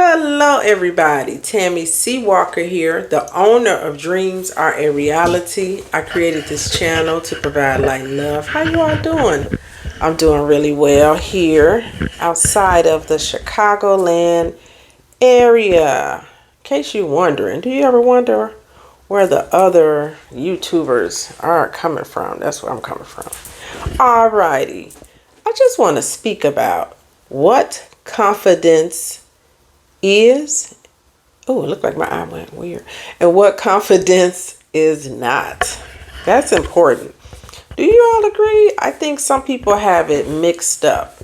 Hello everybody, Tammi C Walker here, the owner of Dreams Are a Reality. I created this channel to provide light and love. How you all doing? I'm doing really well here outside of the Chicagoland area. In case you're wondering, do you ever wonder where the other YouTubers are coming from? That's where I'm coming from. Alrighty, I just want to speak about what confidence is. Oh, it looked like my eye went weird. And what confidence is not. That's important. Do you all agree? I think some people have it mixed up,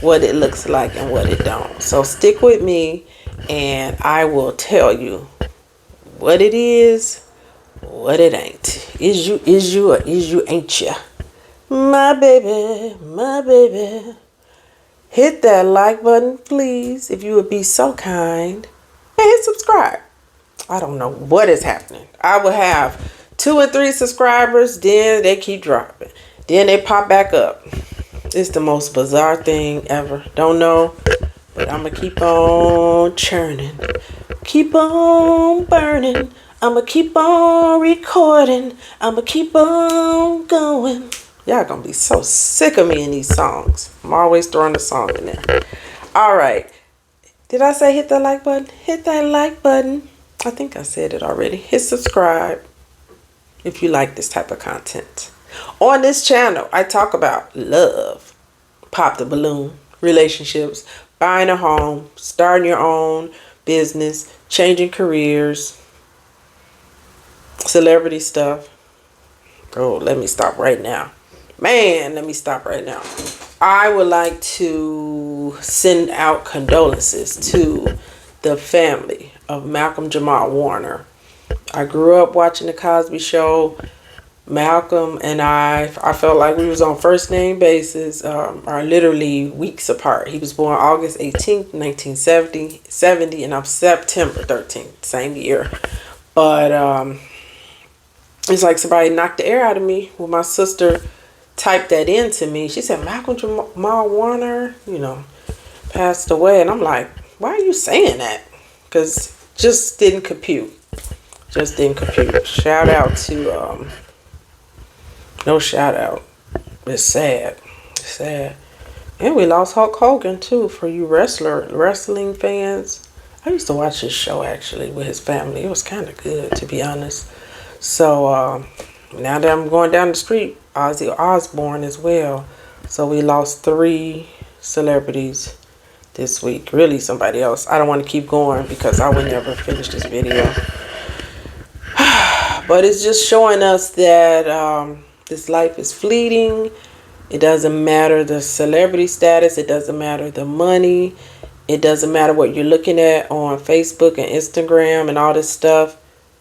what it looks like and what it don't. So stick with me and I will tell you what it is, what it ain't. Is you, or is you ain't ya? My baby, my baby. Hit that like button, please, if you would be so kind. And hit subscribe. I don't know what is happening. I will have 2 and 3 subscribers, then they keep dropping. Then they pop back up. It's the most bizarre thing ever. Don't know, but I'm going to keep on churning. Keep on burning. I'm going to keep on recording. I'm going to keep on going. Y'all gonna be so sick of me in these songs. I'm always throwing a song in there. All right. Did I say hit that like button? Hit that like button. I think I said it already. Hit subscribe if you like this type of content. On this channel, I talk about love, pop the balloon, relationships, buying a home, starting your own business, changing careers, celebrity stuff. Oh, let me stop right now. Man, let me stop right now. I would like to send out condolences to the family of Malcolm Jamal Warner. I grew up watching the Cosby Show. Malcolm and I felt like we was on first name basis, are literally weeks apart. He was born August 18th, 1970, and I'm September 13th, same year. But it's like somebody knocked the air out of me when my sister typed that into me. She said, Malcolm Jamal Warner, passed away. And I'm like, why are you saying that? Because just didn't compute. Just didn't compute. Shout out to, no shout out. It's sad. It's sad. And we lost Hulk Hogan too, for you wrestling fans. I used to watch his show actually with his family. It was kind of good, to be honest. So now that I'm going down the street, Ozzy Osbourne as well. So we lost 3 celebrities this week. Really somebody else. I don't want to keep going because I would never finish this video. But it's just showing us that this life is fleeting. It doesn't matter the celebrity status. It doesn't matter the money. It doesn't matter what you're looking at on Facebook and Instagram and all this stuff.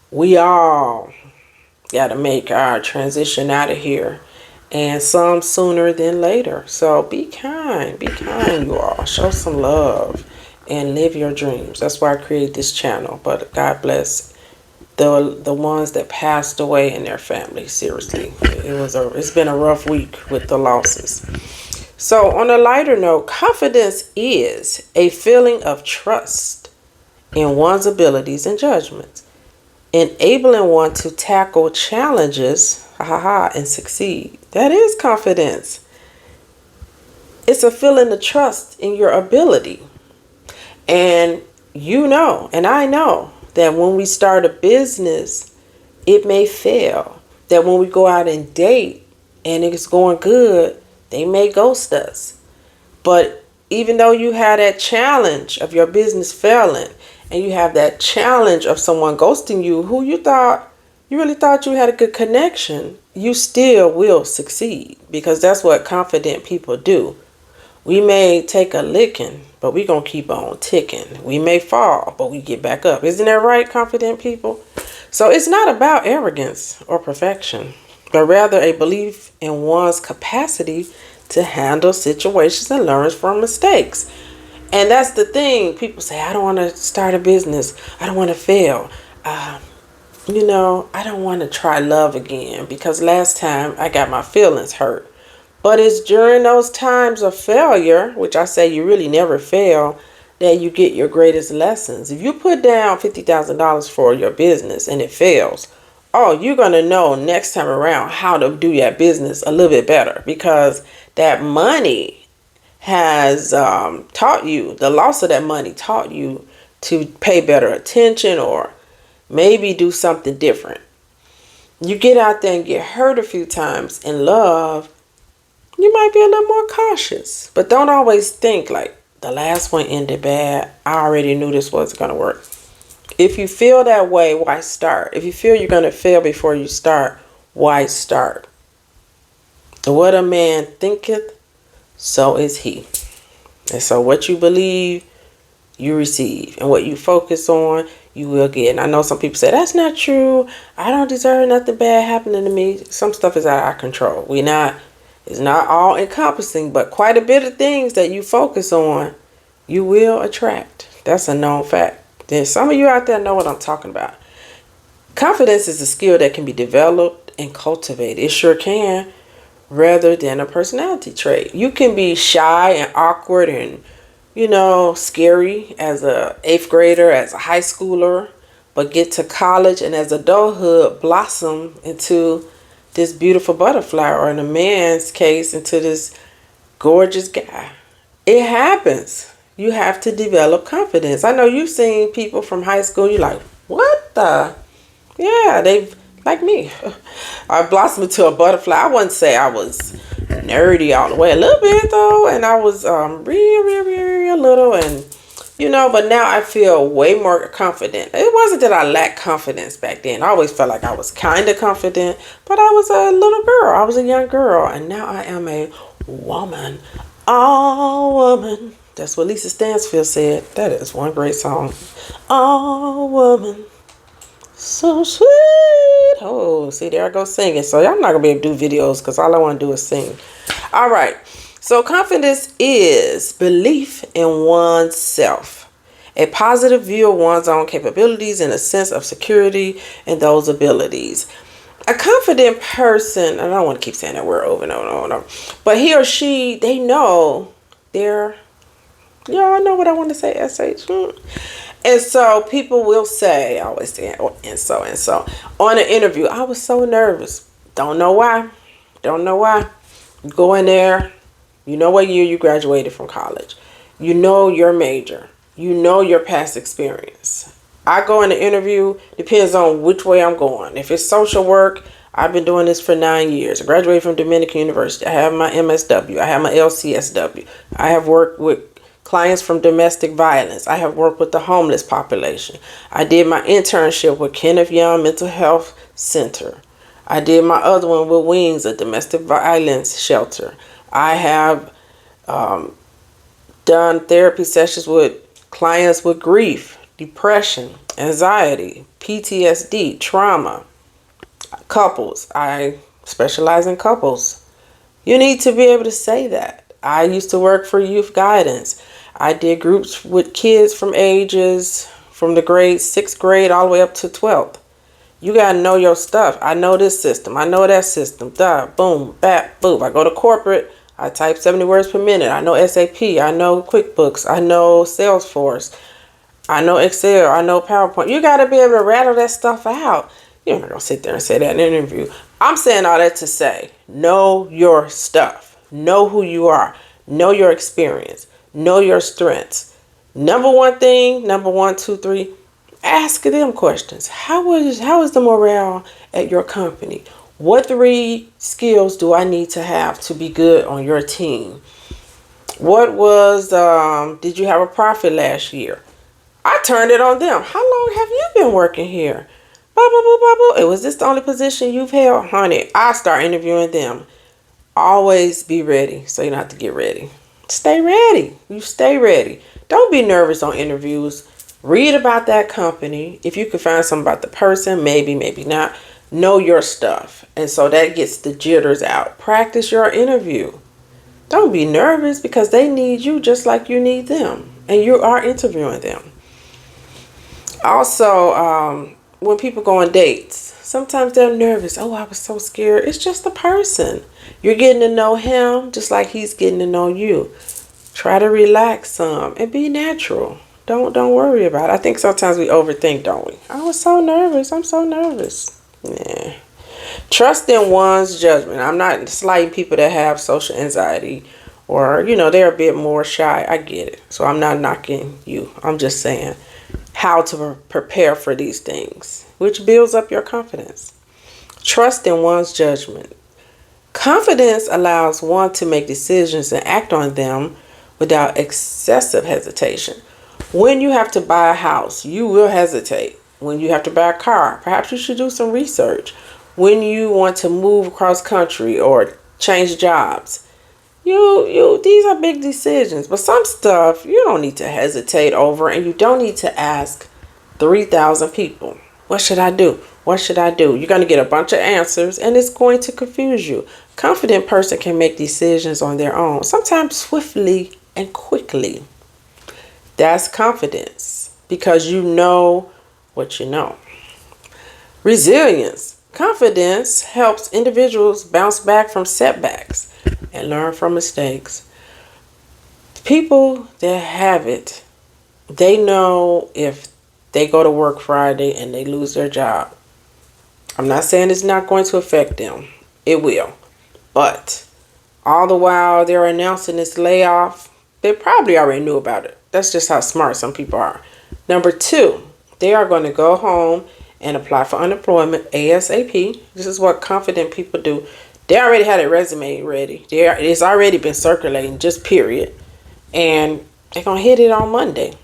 We all got to make our transition out of here, and some sooner than later. So be kind, you all. Show some love and live your dreams. That's why I created this channel. But God bless the ones that passed away in their family. Seriously, it's been a rough week with the losses. So on a lighter note, confidence is a feeling of trust in one's abilities and judgments, enabling one to tackle challenges and succeed. That is confidence. It's a feeling of trust in your ability. And and I know that when we start a business, it may fail. That when we go out and date and it's going good, they may ghost us. But even though you have that challenge of your business failing, and you have that challenge of someone ghosting you who you really thought you had a good connection, you still will succeed, because that's what confident people do. We may take a licking, but we gonna keep on ticking. We may fall, but we get back up. Isn't that right, confident people? So it's not about arrogance or perfection, but rather a belief in one's capacity to handle situations and learn from mistakes. And that's the thing. People say, I don't want to start a business. I don't want to fail. I don't want to try love again because last time I got my feelings hurt. But it's during those times of failure, which I say you really never fail, that you get your greatest lessons. If you put down $50,000 for your business and it fails, oh, you're going to know next time around how to do your business a little bit better, because that money has taught you, the loss of that money taught you to pay better attention or maybe do something different. You get out there and get hurt a few times in love, you might be a little more cautious. But don't always think like, the last one ended bad, I already knew this wasn't going to work. If you feel that way, why start? If you feel you're going to fail before you start, why start? What a man thinketh, so is he. And so what you believe, you receive. And what you focus on, you will get. And I know some people say, that's not true. I don't deserve nothing bad happening to me. Some stuff is out of our control. It's not all encompassing, but quite a bit of things that you focus on, you will attract. That's a known fact. Then some of you out there know what I'm talking about. Confidence is a skill that can be developed and cultivated. It sure can, rather than a personality trait. You can be shy and awkward and, scary as a 8th grader, as a high schooler, but get to college and as adulthood blossom into this beautiful butterfly, or in a man's case, into this gorgeous guy. It happens. You have to develop confidence. I know you've seen people from high school, you're like, what the? Yeah, they've, like me. I blossomed into a butterfly. I wouldn't say I was nerdy all the way, a little bit though, and I was real little, and but now I feel way more confident. It wasn't that I lacked confidence back then. I always felt like I was kind of confident, but I was a little girl. I was a young girl, and now I am a woman. Oh, woman. That's what Lisa Stansfield said. That is one great song. Oh, woman. So sweet. Oh, see, there I go singing. So I'm not going to be able to do videos because all I want to do is sing. All right. So confidence is belief in oneself, a positive view of one's own capabilities, and a sense of security in those abilities. A confident person, and I don't want to keep saying that word over and over and over, but he or she, they know they're, y'all know what I want to say, SH. And so people will say, I always say, and so. On an interview, I was so nervous. Don't know why. You go in there. You know what year you graduated from college. You know your major. You know your past experience. I go in the interview, depends on which way I'm going. If it's social work, I've been doing this for 9 years. I graduated from Dominican University. I have my MSW. I have my LCSW. I have worked with clients from domestic violence. I have worked with the homeless population. I did my internship with Kenneth Young Mental Health Center. I did my other one with Wings, a domestic violence shelter. I have done therapy sessions with clients with grief, depression, anxiety, PTSD, trauma, couples. I specialize in couples. You need to be able to say that. I used to work for youth guidance. I did groups with kids from the grade 6th grade all the way up to 12th. You got to know your stuff. I know this system. I know that system. Duh, boom, bap, boom. I go to corporate. I type 70 words per minute. I know SAP. I know QuickBooks. I know Salesforce. I know Excel. I know PowerPoint. You got to be able to rattle that stuff out. You're not going to sit there and say that in an interview. I'm saying all that to say, know your stuff. Know who you are. Know your experience. Know your strengths. Number one, 2, 3, ask them questions. How is the morale at your company? What 3 skills do I need to have to be good on your team? What was, did you have a profit last year? I turned it on them. How long have you been working here? Blah, blah, blah, blah, blah. Was this the only position you've held? Honey, I start interviewing them. Always be ready so you don't have to get ready. Stay ready. You stay ready. Don't be nervous on interviews. Read about that company. If you can find something about the person, maybe not. Know your stuff. And so that gets the jitters out. Practice your interview. Don't be nervous because they need you just like you need them. And you are interviewing them. Also, when people go on dates, sometimes they're nervous. Oh, I was so scared. It's just a person. You're getting to know him just like he's getting to know you. Try to relax some and be natural. Don't worry about it. I think sometimes we overthink, don't we? I was so nervous. I'm so nervous. Yeah. Trust in one's judgment. I'm not slighting people that have social anxiety or, they're a bit more shy. I get it. So I'm not knocking you. I'm just saying how to prepare for these things, which builds up your confidence. Trust in one's judgment. Confidence allows one to make decisions and act on them without excessive hesitation. When you have to buy a house, you will hesitate. When you have to buy a car, perhaps you should do some research. When you want to move across country or change jobs, these are big decisions. But some stuff you don't need to hesitate over, and you don't need to ask 3,000 people, what should I do? What should I do? You're going to get a bunch of answers, and it's going to confuse you. Confident person can make decisions on their own, sometimes swiftly and quickly. That's confidence, because you know what you know. Resilience. Confidence helps individuals bounce back from setbacks and learn from mistakes. People that have it, they know if they go to work Friday and they lose their job. I'm not saying it's not going to affect them. It will. But all the while they're announcing this layoff, they probably already knew about it. That's just how smart some people are. Number 2, they are going to go home and apply for unemployment ASAP. This is what confident people do. They already had a resume ready. It's already been circulating, just period. And they're going to hit it on Monday.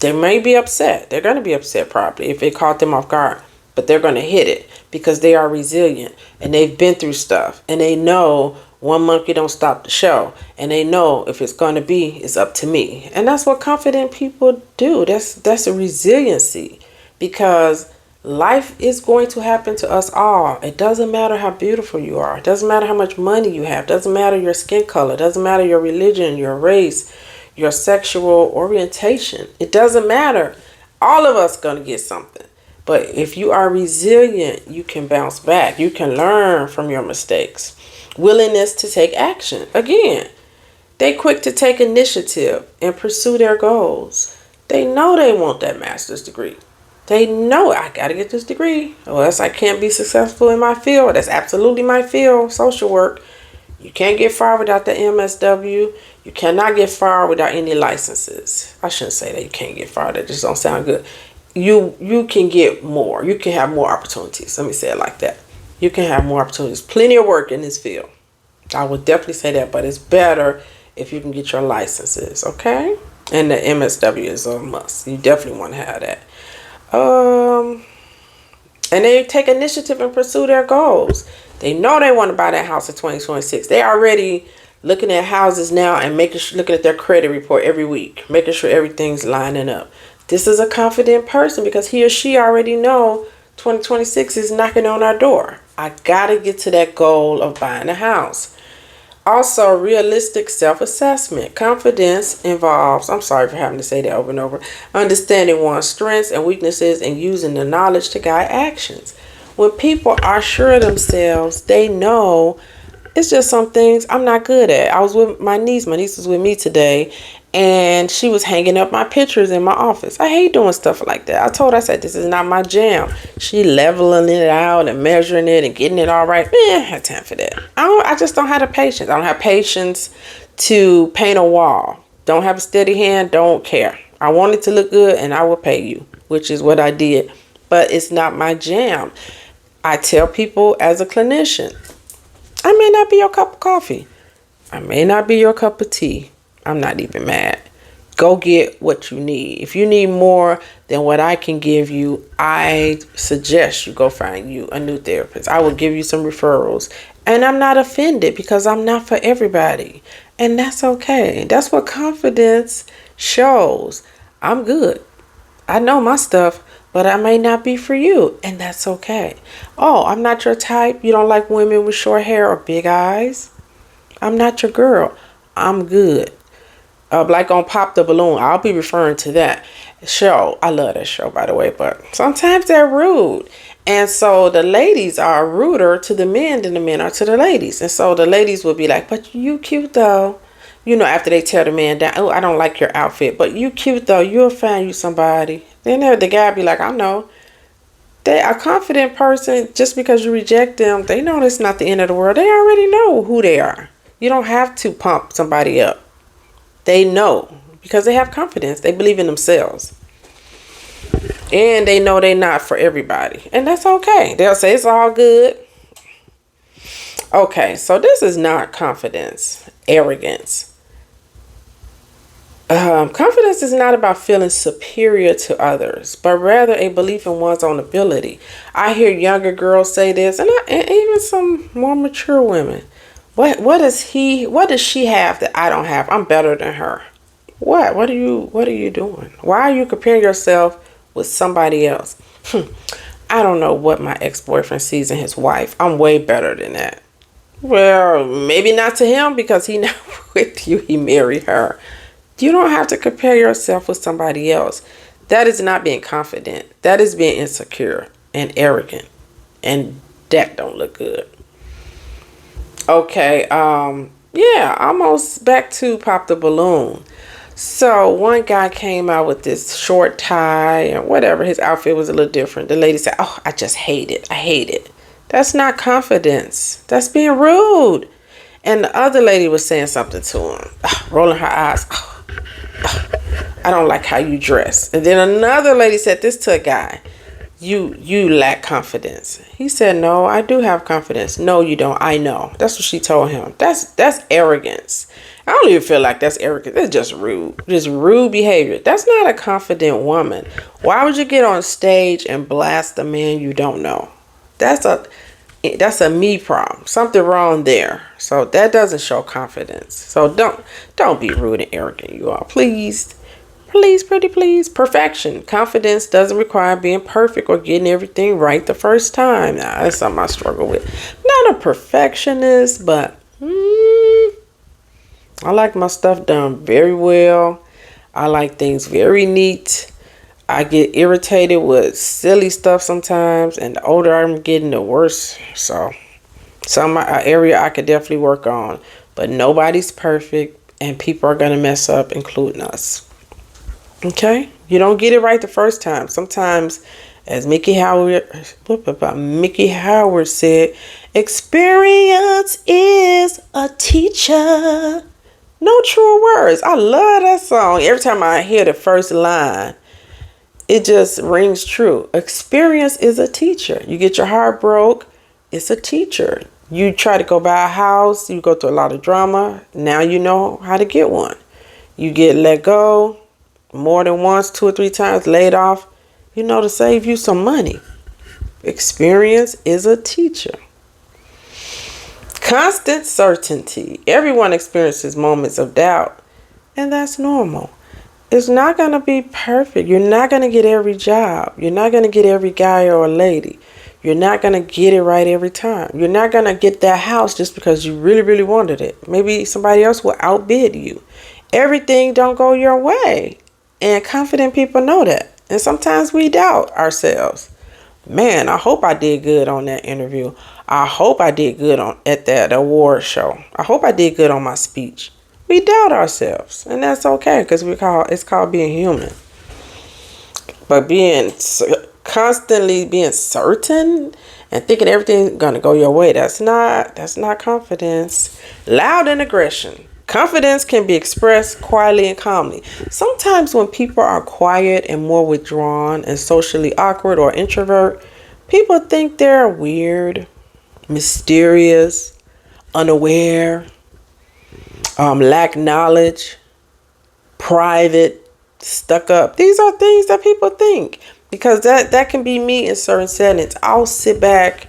They may be upset. They're going to be upset probably if it caught them off guard. But they're going to hit it because they are resilient and they've been through stuff. And they know one monkey don't stop the show. And they know if it's going to be, it's up to me. And that's what confident people do. That's a resiliency, because life is going to happen to us all. It doesn't matter how beautiful you are. It doesn't matter how much money you have. It doesn't matter your skin color. It doesn't matter your religion, your race, your sexual orientation. It doesn't matter. All of us going to get something. But if you are resilient, you can bounce back. You can learn from your mistakes. Willingness to take action. Again, they quick to take initiative and pursue their goals. They know they want that master's degree. They know I got to get this degree or else I can't be successful in my field. That's absolutely my field, social work. You can't get fired without the MSW. You cannot get fired without any licenses. I shouldn't say that you can't get fired. That just don't sound good. You can get more. You can have more opportunities. Let me say it like that. You can have more opportunities. Plenty of work in this field. I would definitely say that, but it's better if you can get your licenses, okay? And the MSW is a must. You definitely want to have that. And they take initiative and pursue their goals. They know they want to buy that house in 2026. They already looking at houses now and looking at their credit report every week, making sure everything's lining up. This is a confident person because he or she already know 2026 is knocking on our door. I gotta get to that goal of buying a house. Also, realistic self-assessment. Confidence involves, I'm sorry for having to say that over and over, understanding one's strengths and weaknesses and using the knowledge to guide actions. When people are sure of themselves, they know it's just some things I'm not good at. I was with my niece. My niece was with me today, and she was hanging up my pictures in my office. I hate doing stuff like that. I told her, I said, this is not my jam. She leveling it out and measuring it and getting it all right. I have time for that. I just don't have the patience. I don't have patience to paint a wall. Don't have a steady hand. Don't care. I want it to look good, and I will pay you, which is what I did. But it's not my jam. I tell people as a clinician, I may not be your cup of coffee. I may not be your cup of tea. I'm not even mad. Go get what you need. If you need more than what I can give you, I suggest you go find you a new therapist. I will give you some referrals. And I'm not offended because I'm not for everybody. And that's okay. That's what confidence shows. I'm good. I know my stuff, but I may not be for you. And that's okay. Oh, I'm not your type. You don't like women with short hair or big eyes. I'm not your girl. I'm good. Like on Pop the Balloon, I'll be referring to that show. I love that show, by the way, but sometimes they're rude. And so the ladies are ruder to the men than the men are to the ladies. And so the ladies will be like, but you cute though. after they tell the man down, oh, I don't like your outfit, but you cute though, you'll find you somebody. Then the guy be like, I know. They a confident person, just because you reject them, they know it's not the end of the world. They already know who they are. You don't have to pump somebody up. They know because they have confidence. They believe in themselves. And they know they're not for everybody. And that's okay. They'll say it's all good. Okay, so this is not confidence, arrogance. Confidence is not about feeling superior to others, but rather a belief in one's own ability. I hear younger girls say this, and even some more mature women. What does she have that I don't have? I'm better than her. What are you doing? Why are you comparing yourself with somebody else? I don't know what my ex-boyfriend sees in his wife. I'm way better than that. Well, maybe not to him because he not with you. He married her. You don't have to compare yourself with somebody else. That is not being confident. That is being insecure and arrogant. And that don't look good. Okay, almost back to Pop the Balloon. So one guy came out with this short tie and whatever. His outfit was a little different. The lady said, oh, I just hate it. I hate it. That's not confidence. That's being rude. And the other lady was saying something to him, rolling her eyes. I don't like how you dress. And then another lady said this to a guy. You lack confidence. He said, no, I do have confidence. No, you don't. I know. That's what she told him. That's arrogance. I don't even feel like that's arrogance. It's just rude. Just rude behavior. That's not a confident woman. Why would you get on stage and blast a man you don't know? That's a me problem. Something wrong there. So that doesn't show confidence. So don't be rude and arrogant, you all. Please. Please, pretty please. Perfection. Confidence doesn't require being perfect or getting everything right the first time. Nah, that's something I struggle with. Not a perfectionist, but I like my stuff done very well. I like things very neat. I get irritated with silly stuff sometimes, and the older I'm getting, the worse. So, some area I could definitely work on, but nobody's perfect, and people are gonna mess up, including us. Okay, you don't get it right the first time. Sometimes, as Mickey Howard said, experience is a teacher. No truer words. I love that song. Every time I hear the first line, it just rings true. Experience is a teacher. You get your heart broke, it's a teacher. You try to go buy a house, you go through a lot of drama. Now you know how to get one. You get let go more than once, 2 or 3 times, laid off, to save you some money. Experience is a teacher. Constant certainty. Everyone experiences moments of doubt, and that's normal. It's not going to be perfect. You're not going to get every job. You're not going to get every guy or lady. You're not going to get it right every time. You're not going to get that house just because you really, really wanted it. Maybe somebody else will outbid you. Everything don't go your way. And confident people know that. And sometimes we doubt ourselves. Man, I hope I did good on that interview. I hope I did good at that award show. I hope I did good on my speech. We doubt ourselves. And that's okay because it's called being human. But constantly being certain and thinking everything's going to go your way, that's not confidence. Loud and aggression. Confidence can be expressed quietly and calmly. Sometimes when people are quiet and more withdrawn and socially awkward or introvert, people think they're weird, mysterious, unaware, lack knowledge, private, stuck up. These are things that people think because that can be me in certain settings. I'll sit back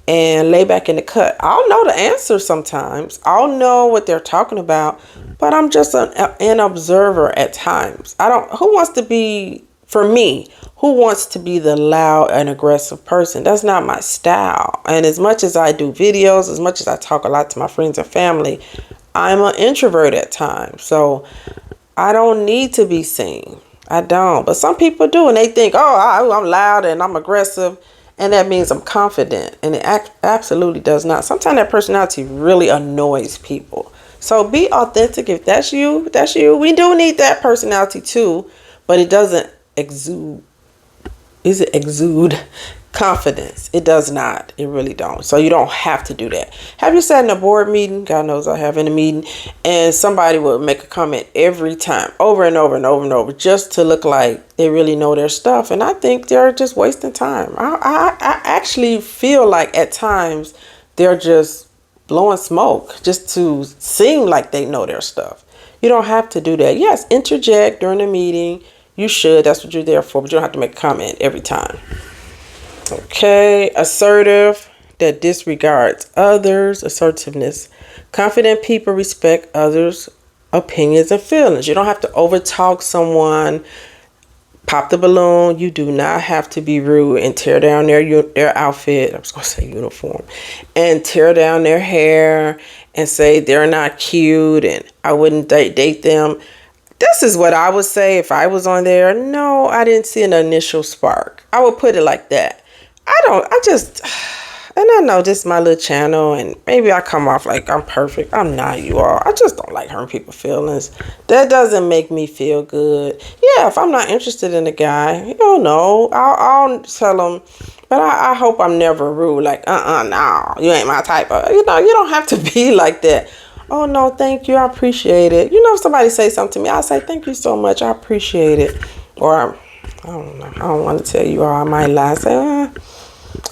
and lay back in the cut. I'll know the answer sometimes. I'll know what they're talking about, but I'm just an observer at times. Who wants to be the loud and aggressive person? That's not my style. And as much as I do videos, as much as I talk a lot to my friends and family, I'm an introvert at times. So I don't need to be seen. I don't. But some people do, and they think, I'm loud and I'm aggressive. And that means I'm confident. And it absolutely does not. Sometimes that personality really annoys people. So be authentic. If that's you, that's you. We do need that personality too, but it doesn't exude. Is it exude confidence? It does not. It really don't. So you don't have to do that. Have you sat in a board meeting? God knows I have, in a meeting, and somebody would make a comment every time, over and over and over and over, just to look like they really know their stuff. And I think they're just wasting time. I actually feel like at times they're just blowing smoke just to seem like they know their stuff. You don't have to do that. Yes, interject during the meeting. You should. That's what you're there for. But you don't have to make a comment every time. Okay. Assertive, that disregards others. Assertiveness. Confident people respect others' opinions and feelings. You don't have to overtalk someone. Pop the balloon. You do not have to be rude and tear down their outfit. I was going to say uniform. And tear down their hair and say they're not cute and I wouldn't date them. This is what I would say if I was on there. No, I didn't see an initial spark. I would put it like that. And I know this is my little channel and maybe I come off like I'm perfect. I'm not, you all. I just don't like hurting people's feelings. That doesn't make me feel good. Yeah, if I'm not interested in a guy, you don't know. I'll tell him, but I hope I'm never rude. Like, no, you ain't my type of, you don't have to be like that. Oh, no, thank you. I appreciate it. If somebody say something to me, I'll say, thank you so much. I appreciate it. Or, I don't know. I don't want to tell you, or I might lie. Say,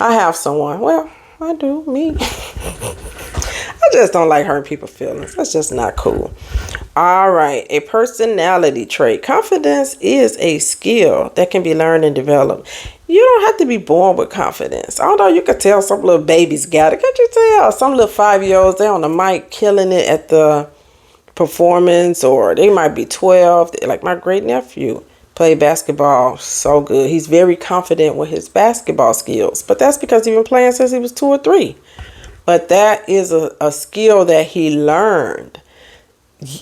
I have someone. Well, I do. Me. I just don't like hurting people's feelings. That's just not cool. All right. A personality trait. Confidence is a skill that can be learned and developed. You don't have to be born with confidence. Although you could tell some little babies got it. Can't you tell? Some little 5-year-olds, they're on the mic killing it at the performance, or they might be 12. Like my great nephew played basketball so good. He's very confident with his basketball skills. But that's because he's been playing since he was 2 or 3. But that is a skill that he learned.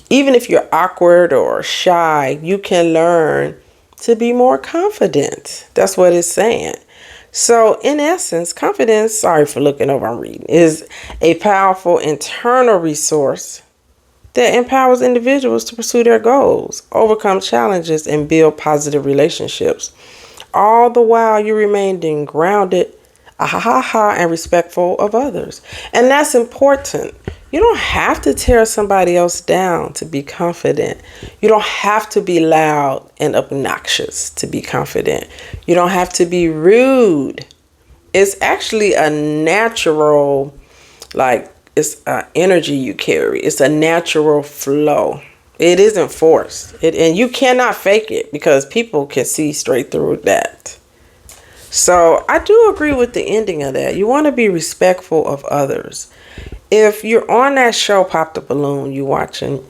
Even if you're awkward or shy, you can learn to be more confident. That's what it's saying. So in essence, confidence, sorry for looking over, I'm reading, is a powerful internal resource that empowers individuals to pursue their goals, overcome challenges, and build positive relationships. All the while you remaining grounded, and respectful of others. And that's important. You don't have to tear somebody else down to be confident. You don't have to be loud and obnoxious to be confident. You don't have to be rude. It's actually a natural, it's an energy you carry. It's a natural flow. It isn't forced. And you cannot fake it because people can see straight through that. So I do agree with the ending of that. You want to be respectful of others. If you're on that show, Pop the Balloon, you watching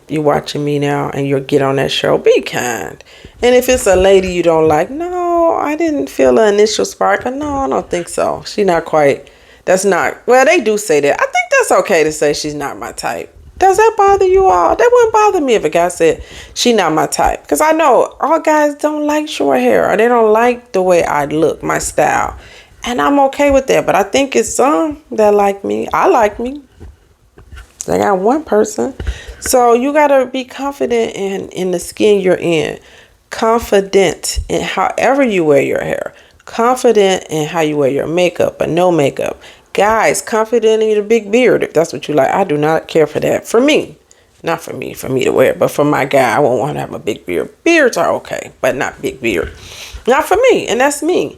me now, and you'll get on that show, be kind. And if it's a lady you don't like, no, I didn't feel an initial spark. No, I don't think so. She not quite. That's not. Well, they do say that. I think that's okay to say she's not my type. Does that bother you all? That wouldn't bother me if a guy said she not my type. Because I know all guys don't like short hair, or they don't like the way I look, my style. And I'm okay with that. But I think it's some that like me. I like me. I got one person. So you got to be confident in the skin you're in. Confident in however you wear your hair. Confident in how you wear your makeup or no makeup. Guys, confident in your big beard, if that's what you like. I do not care for that. For me. Not for me to wear. But for my guy, I won't want to have a big beard. Beards are okay, but not big beard. Not for me, and that's me.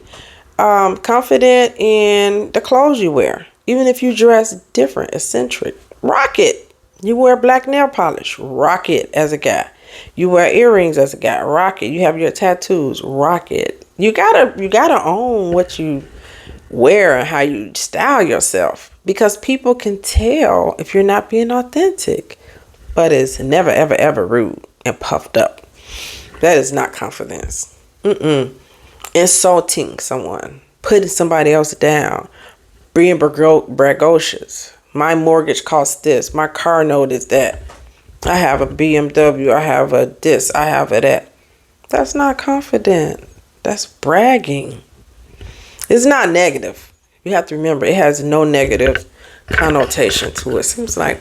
Confident in the clothes you wear. Even if you dress different, eccentric. Rock it. You wear black nail polish. Rock it as a guy. You wear earrings as a guy. Rock it. You have your tattoos. Rock it. You gotta own what you wear and how you style yourself, because people can tell if you're not being authentic. But it's never, ever, ever rude and puffed up. That is not confidence. Insulting someone, putting somebody else down, being braggadocious. My mortgage costs this. My car note is that. I have a BMW. I have a this. I have a that. That's not confident. That's bragging. It's not negative. You have to remember, it has no negative connotation to it. Seems like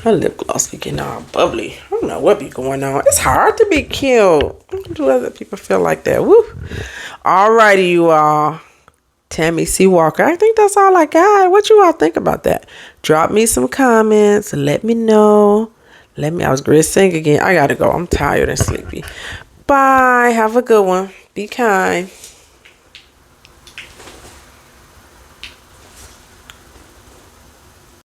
Her lip gloss be getting all bubbly. I don't know what be going on. It's hard to be cute. Do other people feel like that? Woo. Alrighty, you all. Tammi C. Walker. I think that's all I got. What you all think about that? Drop me some comments. Let me know. I was great sing again. I gotta go. I'm tired and sleepy. Bye. Have a good one. Be kind.